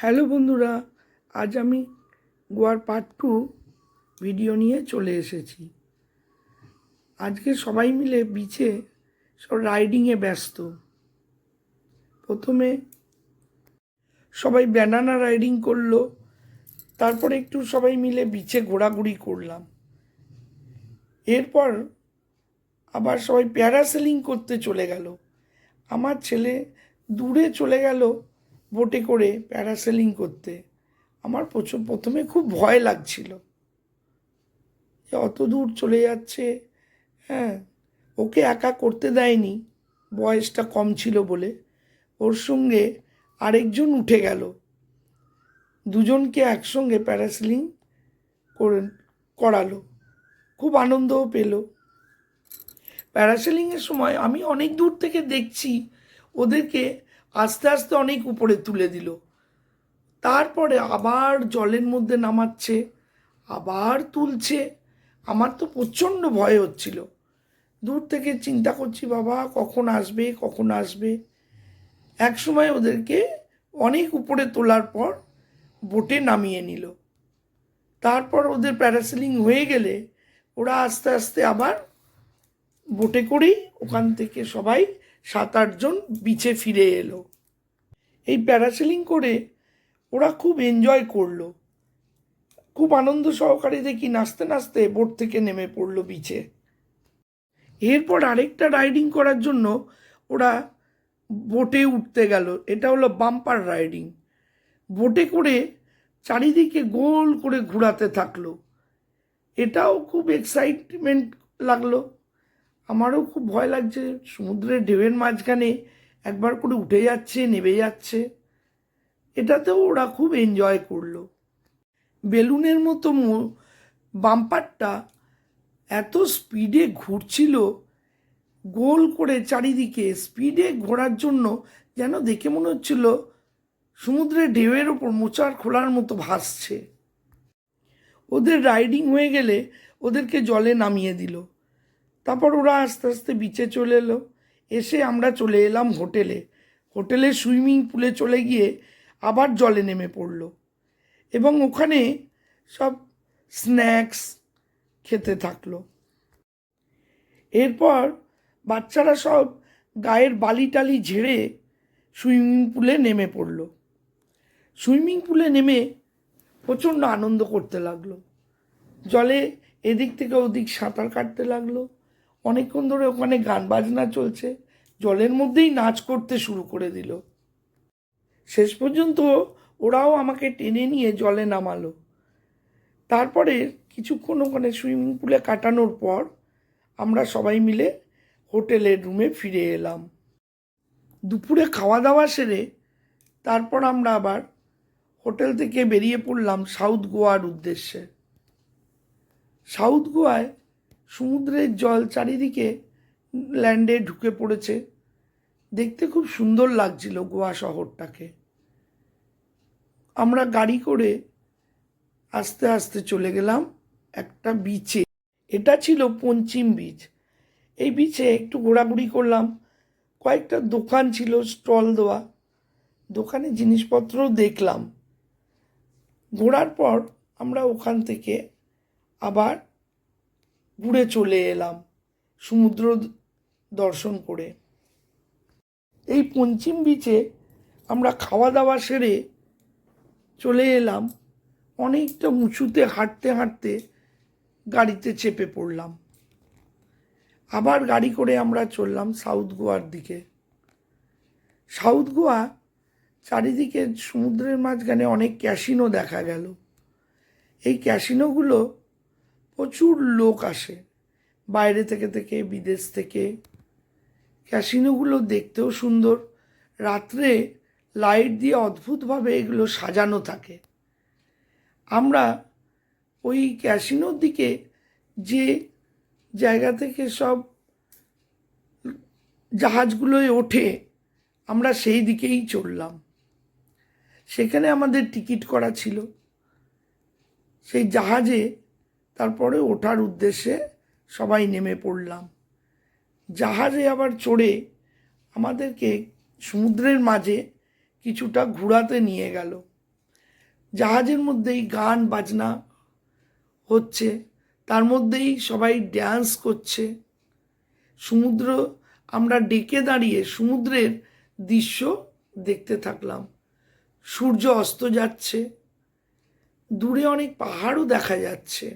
Hello বন্ধুরা, আজ আমি গোয়ার পার্ট 2 ভিডিও নিয়ে চলে এসেছি। আজকে সবাই মিলে বিচে সব রাইডিংয়ে ব্যস্ত। প্রথমে সবাই ব্যানানা রাইডিং করলো, তারপরে একটু সবাই মিলে বিচে ঘোরাঘুরি করলাম। এরপর আবার সবাই প্যারাসেলিং করতে চলে গেল। আমার ছেলে দূরে চলে গেল বোটে করে প্যারাসেলিং করতে। আমার প্রথমে খুব ভয় লাগছিল যে অত দূর চলে যাচ্ছে। হ্যাঁ, ওকে একা করতে দেয়নি, বয়সটা কম ছিল বলে। ওর সঙ্গে আরেকজন উঠে গেল, দুজনকে একসঙ্গে প্যারাসেলিং করালো। খুব আনন্দও পেল। প্যারাসেলিংয়ের সময় আমি অনেক দূর থেকে দেখছি ওদেরকে আস্তে আস্তে অনেক উপরে তুলে দিল, তারপরে আবার জলের মধ্যে নামাচ্ছে, আবার তুলছে। আমার তো প্রচণ্ড ভয় হচ্ছিল। দূর থেকে চিন্তা করছি, বাবা কখন আসবে কখন আসবে। এক সময় ওদেরকে অনেক উপরে তোলার পর বোটে নামিয়ে নিল। তারপর ওদের প্যারাসেলিং হয়ে গেলে ওরা আস্তে আস্তে আবার বোটে করেই ওখান থেকে সবাই 7-8 জন বিচে ফিরে এলো। এই প্যারাসেলিং করে ওরা খুব এনজয় করলো। খুব আনন্দ সহকারে দেখি নাচতে নাচতে বোট থেকে নেমে পড়লো বিচে। এরপর আরেকটা রাইডিং করার জন্য ওরা বোটে উঠতে গেল। এটা হলো বাম্পার রাইডিং। বোটে করে চারিদিকে গোল করে ঘোরাতে থাকলো। এটাও খুব এক্সাইটমেন্ট লাগলো। আমারও খুব ভয় লাগছে, সমুদ্রের ঢেউয়ের মাঝখানে একবার করে উঠে যাচ্ছে নেমে যাচ্ছে। এটাতেও ওরা খুব এনজয় করলো। বেলুনের মতো বাম্পারটা এত স্পিডে ঘুরছিল, গোল করে চারিদিকে স্পিডে ঘোরার জন্য যেন দেখে মনে হচ্ছিল সমুদ্রের ঢেউয়ের ওপর মোচার খোলার মতো ভাসছে। ওদের রাইডিং হয়ে গেলে ওদেরকে জলে নামিয়ে দিল। তারপর ওরা আস্তে আস্তে বিচে চলে এলো। এসে আমরা চলে এলাম হোটেলে সুইমিং পুলে চলে গিয়ে আবার জলে নেমে পড়লো এবং ওখানে সব স্ন্যাক্স খেতে থাকলো। এরপর বাচ্চারা সব গায়ের বালি টালি ঝেড়ে সুইমিং পুলে নেমে পড়লো। সুইমিং পুলে নেমে প্রচণ্ড আনন্দ করতে লাগলো। জলে এদিক থেকে ওদিক সাঁতার কাটতে লাগলো। অনেকক্ষণ ধরে ওখানে গান বাজনা চলছে, জলের মধ্যেই নাচ করতে শুরু করে দিল। শেষ পর্যন্ত ওরাও আমাকে টেনে নিয়ে জলে নামালো। তারপরে কিছুক্ষণ ওখানে সুইমিং পুলে কাটানোর পর আমরা সবাই মিলে হোটেলের রুমে ফিরে এলাম। দুপুরে খাওয়া দাওয়া সেরে তারপর আমরা আবার হোটেল থেকে বেরিয়ে পড়লাম সাউথ গোয়ার উদ্দেশ্যে। সাউথ গোয়ায় সমুদ্রের জল চারিদিকে ল্যান্ডে ঢুকে পড়েছে। দেখতে খুব সুন্দর লাগছিল গোয়া শহরটাকে। আমরা গাড়ি করে আস্তে আস্তে চলে গেলাম একটা বিচে। এটা ছিল পঞ্চিম বিচ। এই বিচে একটু ঘোরাঘুরি করলাম। কয়েকটা দোকান ছিল স্টল দেওয়া, দোকানে জিনিসপত্রও দেখলাম। ঘোরার পর আমরা ওখান থেকে আবার ঘুরে চলে এলাম সমুদ্র দর্শন করে। এই পঞ্চিম বিচে আমরা খাওয়া দাওয়া সেরে চলে এলাম। অনেকটা উঁচুতে হাঁটতে হাঁটতে গাড়িতে চেপে পড়লাম। আবার গাড়ি করে আমরা চললাম সাউথ গোয়ার দিকে। সাউথ গোয়া চারিদিকে সমুদ্রের মাঝখানে অনেক ক্যাসিনো দেখা গেল। এই ক্যাসিনোগুলো প্রচুর লোক আসে বাইরে থেকে বিদেশ থেকে। ক্যাসিনোগুলো দেখতেও সুন্দর। রাত্রে লাইট দিয়ে অদ্ভুতভাবে এগুলো সাজানো থাকে। আমরা ওই ক্যাসিনোর দিকে যে জায়গা থেকে সব জাহাজগুলোয় ওঠে, আমরা সেই দিকেই চললাম। সেখানে আমাদের টিকিট করা ছিল। সেই জাহাজে তারপরে ওঠার উদ্দেশ্যে সবাই নেমে পড়লাম। জাহাজে আবার চড়ে আমাদেরকে সমুদ্রের মাঝে কিছুটা ঘোরাতে নিয়ে গেল। জাহাজের মধ্যেই গান বাজনা হচ্ছে, তার মধ্যেই সবাই ড্যান্স করছে। সমুদ্র, আমরা ডেকে দাঁড়িয়ে সমুদ্রের দৃশ্য দেখতে থাকলাম। সূর্য অস্ত যাচ্ছে, দূরে অনেক পাহাড়ও দেখা যাচ্ছে,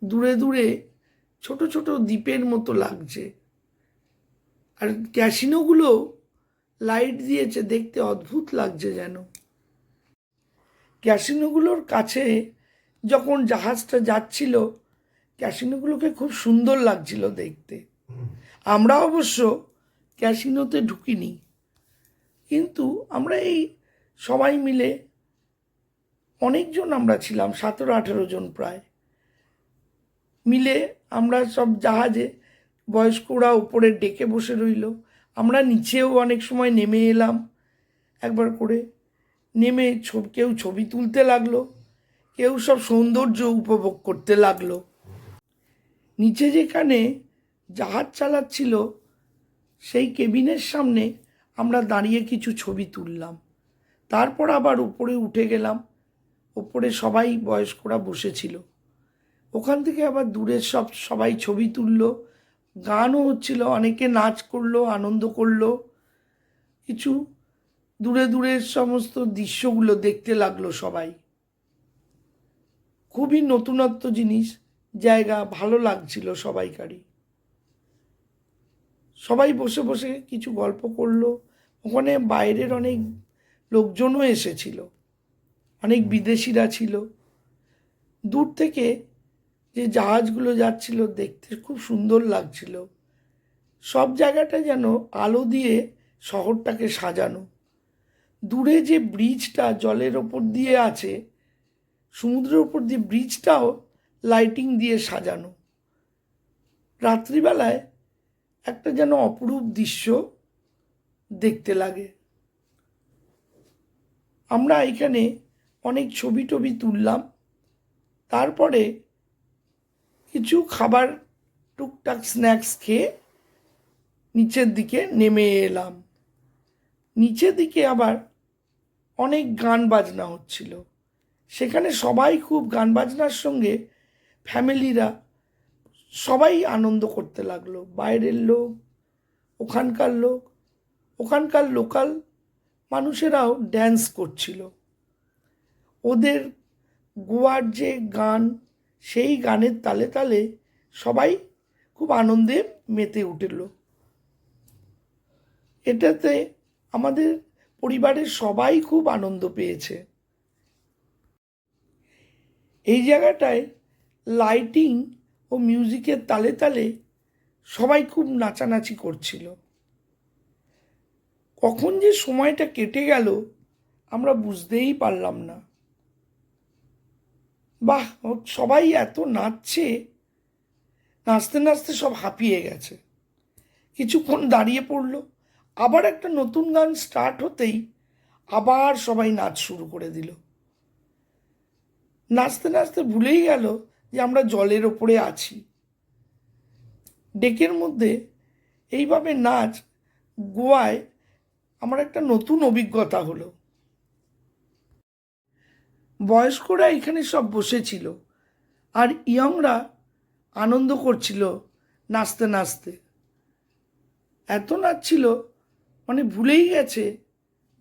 দূরে দূরে ছোট ছোট দ্বীপের মতো লাগছে। আর ক্যাসিনোগুলো লাইট দিয়েছে, দেখতে অদ্ভুত লাগছে যেন। ক্যাসিনোগুলোর কাছে যখন জাহাজটা যাচ্ছিল, ক্যাসিনোগুলোকে খুব সুন্দর লাগছিল দেখতে। আমরা অবশ্য ক্যাসিনোতে ঢুকিনি, কিন্তু আমরা এই সবাই মিলে অনেকজন আমরা ছিলাম, 17-18 জন প্রায় মিলে আমরা সব জাহাজে, বয়স্করা উপরে ডেকে বসে রইল, আমরা নিচেও অনেক সময় নেমে এলাম একবার করে। নেমে কেউ ছবি তুলতে লাগলো, কেউ সব সৌন্দর্য উপভোগ করতে লাগলো। নিচে যেখানে জাহাজ চালাচ্ছিল সেই কেবিনের সামনে আমরা দাঁড়িয়ে কিছু ছবি তুললাম। তারপর আবার উপরে উঠে গেলাম, ওপরে সবাই বয়স্করা বসেছিল। ওখান থেকে আবার দূরের সবাই ছবি তুললো, গানও হচ্ছিল, অনেকে নাচ করলো, আনন্দ করলো। কিছু দূরে দূরের সমস্ত দৃশ্যগুলো দেখতে লাগলো সবাই। খুবই নতুনত্ব জিনিস, জায়গা, ভালো লাগছিল সবাইকারই। সবাই বসে বসে কিছু গল্প করলো। ওখানে বাইরের অনেক লোকজনও এসেছিল, অনেক বিদেশিরা ছিল। দূর থেকে যে জাহাজগুলো যাচ্ছিল দেখতে খুব সুন্দর লাগছিল। সব জায়গাটা যেন আলো দিয়ে শহরটাকে সাজানো। দূরে যে ব্রিজটা জলের ওপর দিয়ে আছে, সমুদ্রের ওপর দিয়ে ব্রিজটাও লাইটিং দিয়ে সাজানো। রাত্রিবেলায় একটা যেন অপরূপ দৃশ্য দেখতে লাগে। আমরা এখানে অনেক ছবি টবি তুললাম। তারপরে কিছু খাবার, টুকটাক স্ন্যাক্স খেয়ে নিচের দিকে নেমে এলাম। নিচের দিকে আবার অনেক গান বাজনা হচ্ছিল। সেখানে সবাই খুব গান বাজনার সঙ্গে ফ্যামিলিরা সবাই আনন্দ করতে লাগলো। বাইরের লোক, ওখানকার লোক, ওখানকার লোকাল মানুষেরাও ড্যান্স করছিল। ওদের গোয়ার যে গান, সেই গানের তালে তালে সবাই খুব আনন্দে মেতে উঠল। এটাতে আমাদের পরিবারের সবাই খুব আনন্দ পেয়েছে। এই জায়গাটায় লাইটিং ও মিউজিকের তালে তালে সবাই খুব নাচানাচি করছিল। কখন যে সময়টা কেটে গেল আমরা বুঝতেই পারলাম না। বাহ, সবাই এত নাচছে, নাচতে নাচতে সব হাঁপিয়ে গেছে। কিছুক্ষণ দাঁড়িয়ে পড়লো, আবার একটা নতুন গান স্টার্ট হতেই আবার সবাই নাচ শুরু করে দিল। নাচতে নাচতে ভুলেই গেল যে আমরা জলের ওপরে আছি। ডেকের মধ্যে এইভাবে নাচ গোয়ায় আমার একটা নতুন অভিজ্ঞতা হলো। বয়স্করা এখানে সব বসেছিল, আর ইয়ংরা আনন্দ করছিল নাচতে নাচতে। এত নাচছিল মানে ভুলেই গেছে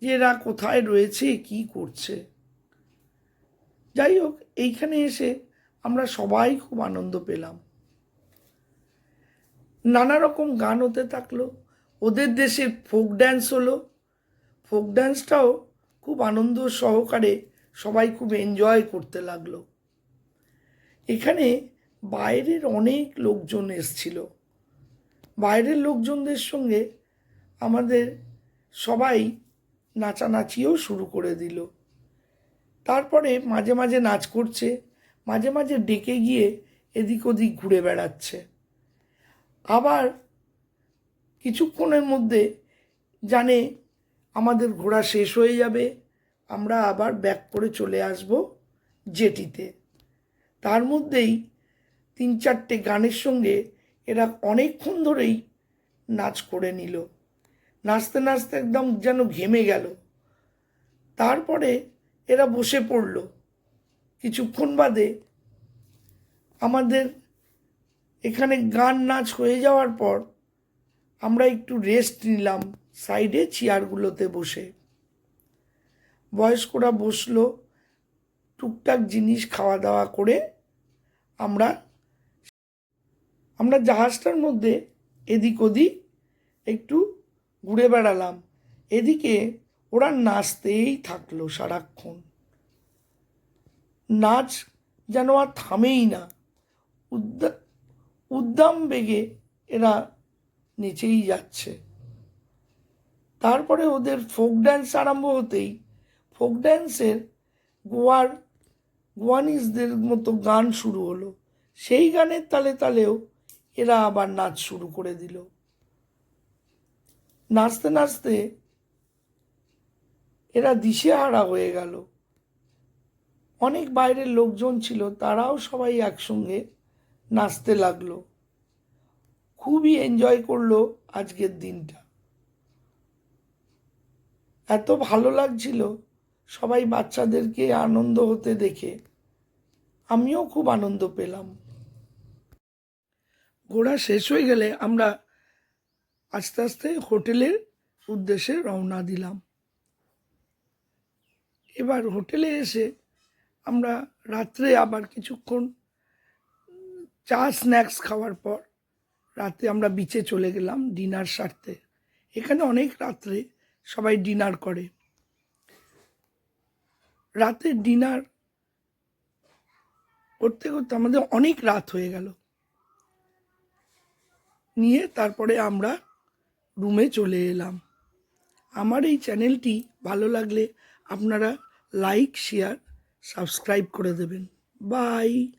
যে এরা কোথায় রয়েছে, কি করছে। যাই হোক, এইখানে এসে আমরা সবাই খুব আনন্দ পেলাম। নানা রকম গান হতে থাকলো, ওদের দেশের ফোক ড্যান্স হলো। ফোক ড্যান্সটাও খুব আনন্দ সহকারে সবাই খুব এনজয় করতে লাগলো। এখানে বাইরের অনেক লোকজন এসছিল। বাইরের লোকজনদের সঙ্গে আমাদের সবাই নাচানাচিও শুরু করে দিল। তারপরে মাঝে মাঝে নাচ করছে, মাঝে মাঝে ডেকে গিয়ে এদিক ওদিক ঘুরে বেড়াচ্ছে। আবার কিছুক্ষণের মধ্যে জানে আমাদের ঘোরা শেষ হয়ে যাবে, আমরা আবার ব্যাক করে চলে আসব জেটিতে। তার মধ্যেই 3-4টে গানের সঙ্গে এরা অনেকক্ষণ ধরেই নাচ করে নিল। নাচতে নাচতে একদম যেন ঘেমে গেল। তারপরে এরা বসে পড়ল। কিছুক্ষণ বাদে আমাদের এখানে গান নাচ হয়ে যাওয়ার পর আমরা একটু রেস্ট নিলাম সাইডে চেয়ারগুলোতে বসে। বয়স্করা বসলো, টুকটাক জিনিস খাওয়া দাওয়া করে আমরা জাহাজটার মধ্যে এদিক ওদিক একটু ঘুরে বেড়ালাম। এদিকে ওরা নাচতেই থাকলো সারাক্ষণ। নাচ যেন আর থামেই না, উদ্দাম বেগে এরা নেচেই যাচ্ছে। তারপরে ওদের ফোক ড্যান্স আরম্ভ হতেই ফোক ড্যান্সের গোয়ানিজদের মতো গান শুরু হলো। সেই গানের তালে তালেও এরা আবার নাচ শুরু করে দিল। নাচতে নাচতে এরা দিশেহারা হয়ে গেল। অনেক বাইরের লোকজন ছিল, তারাও সবাই একসঙ্গে নাচতে লাগলো। খুবই এনজয় করলো আজকের দিনটা। এত ভালো লাগছিল সবাই বাচ্চাদেরকে আনন্দ হতে দেখে, আমিও খুব আনন্দ পেলাম। ঘোরা শেষ হয়ে গেলে আমরা আস্তে আস্তে হোটেলের উদ্দেশ্যে রওনা দিলাম। এবার হোটেলে এসে আমরা রাত্রে আবার কিছুক্ষণ চা স্ন্যাক্স খাওয়ার পর রাতে আমরা বিচে চলে গেলাম ডিনার সারতে। এখানে অনেক রাত্রে সবাই ডিনার করে। রাতে ডিনার করতে করতে আমাদের অনেক রাত হয়ে গেল। নিয়ে তারপরে আমরা রুমে চলে এলাম। আমার এই চ্যানেলটি ভালো লাগলে আপনারা লাইক, শেয়ার, সাবস্ক্রাইব করে দেবেন। বাই।